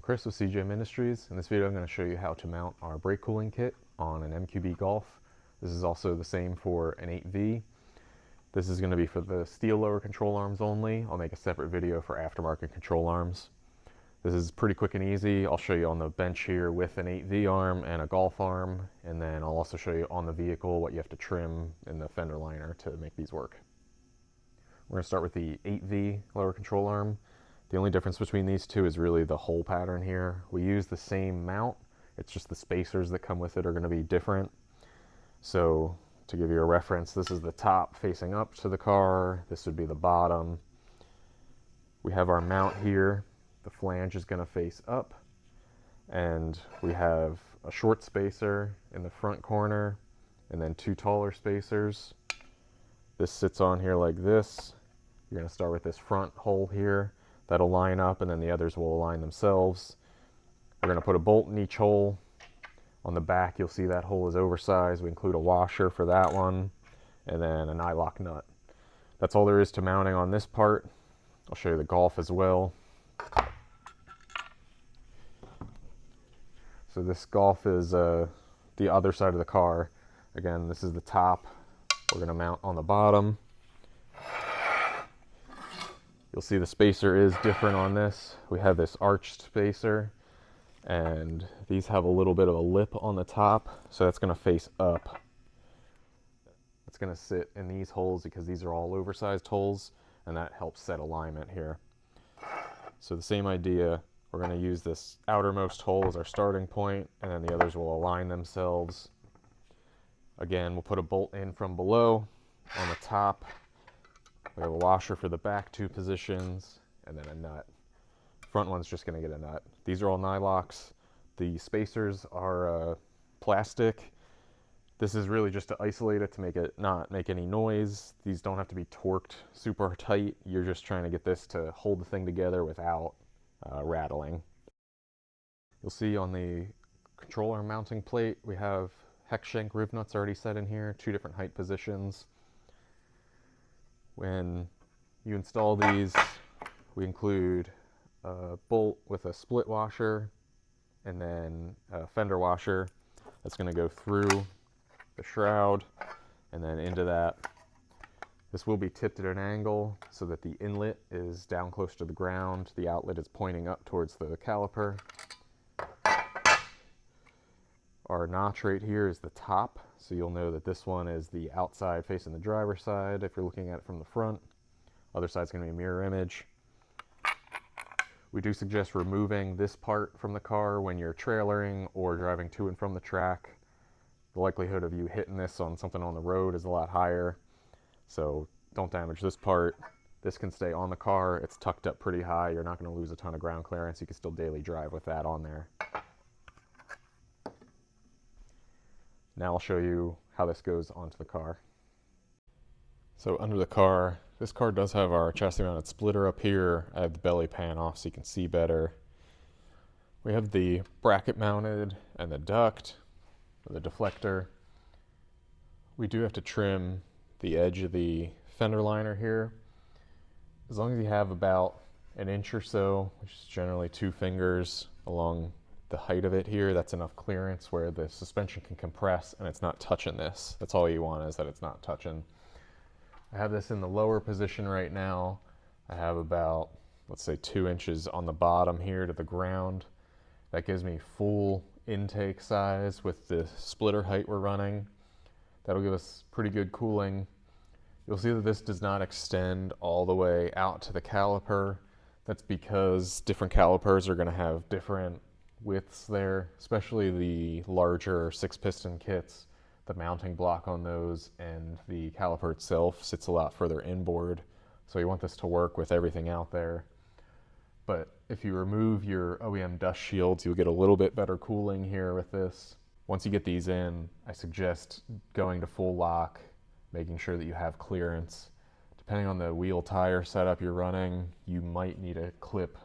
Chris with CJ Ministries. In this video I'm going to show you how to mount our brake cooling kit on an MQB Golf. This is also the same for an 8V. This is going to be for the steel lower control arms only. I'll make a separate video for aftermarket control arms. This is pretty quick and easy. I'll show you on the bench here with an 8V arm and a Golf arm, and then I'll also show you on the vehicle what you have to trim in the fender liner to make these work. We're going to start with the 8V lower control arm. The only difference between these two is really the hole pattern here. We use the same mount, it's just the spacers that come with it are going to be different. So to give you a reference, this is the top facing up to the car, this would be the bottom. We have our mount here, the flange is going to face up, and we have a short spacer in the front corner and then two taller spacers. This sits on here like this. You're going to start with this front hole here. That'll line up and then the others will align themselves. We're going to put a bolt in each hole. On the back you'll see that hole is oversized. We include a washer for that one and then a nylock nut. That's all there is to mounting on this part. I'll show you the Golf as well. So this Golf is the other side of the car. Again, this is the top. We're going to mount on the bottom. You'll see the spacer is different on this. We have this arched spacer, and these have a little bit of a lip on the top, so that's going to face up. It's going to sit in these holes because these are all oversized holes, and that helps set alignment here. So the same idea, we're going to use this outermost hole as our starting point, and then the others will align themselves. Again, we'll put a bolt in from below on the top. We have a washer for the back two positions, and then a nut. Front one's just going to get a nut. These are all nylocks. The spacers are plastic. This is really just to isolate it, to make it not make any noise. These don't have to be torqued super tight. You're just trying to get this to hold the thing together without rattling. You'll see on the control arm mounting plate, we have hex shank rib nuts already set in here, two different height positions. When you install these, we include a bolt with a split washer and then a fender washer that's going to go through the shroud and then into that. This will be tipped at an angle so that the inlet is down close to the ground, the outlet is pointing up towards the caliper. Our notch right here is the top, so you'll know that this one is the outside facing the driver's side if you're looking at it from the front. Other side's going to be a mirror image. We do suggest removing this part from the car when you're trailering or driving to and from the track. The likelihood of you hitting this on something on the road is a lot higher, so don't damage this part. This can stay on the car. It's tucked up pretty high. You're not going to lose a ton of ground clearance. You can still daily drive with that on there. Now I'll show you how this goes onto the car. So under the car, this car does have our chassis mounted splitter up here. I have the belly pan off so you can see better. We have the bracket mounted and the duct, or the deflector. We do have to trim the edge of the fender liner here. As long as you have about an inch or so, which is generally 2 fingers along the height of it here, that's enough clearance where the suspension can compress and it's not touching this. That's all you want, is that it's not touching. I have this in the lower position right now. I have about, let's say, 2 inches on the bottom here to the ground. That gives me full intake size with the splitter height we're running. That'll give us pretty good cooling. You'll see that this does not extend all the way out to the caliper. That's because different calipers are going to have different widths there, especially the larger 6-piston kits. The mounting block on those and the caliper itself sits a lot further inboard, so you want this to work with everything out there. But if you remove your OEM dust shields, you'll get a little bit better cooling here with this. Once you get these in, I suggest going to full lock, making sure that you have clearance. Depending on the wheel tire setup you're running, you might need to clip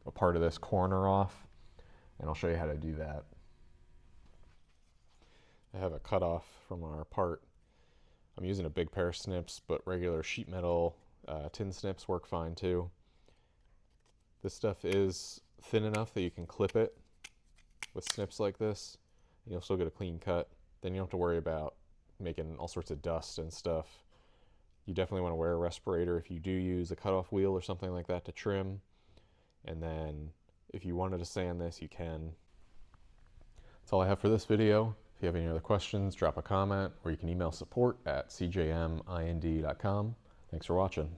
a part of this corner off, and I'll show you how to do that. I have a cutoff from our part. I'm using a big pair of snips, but regular sheet metal tin snips work fine too. This stuff is thin enough that you can clip it with snips like this, and you'll still get a clean cut. Then you don't have to worry about making all sorts of dust and stuff. You definitely want to wear a respirator if you do use a cutoff wheel or something like that to trim. And then if you wanted to sand this, you can. That's all I have for this video. If you have any other questions, drop a comment, or you can email support@cjmind.com. Thanks for watching.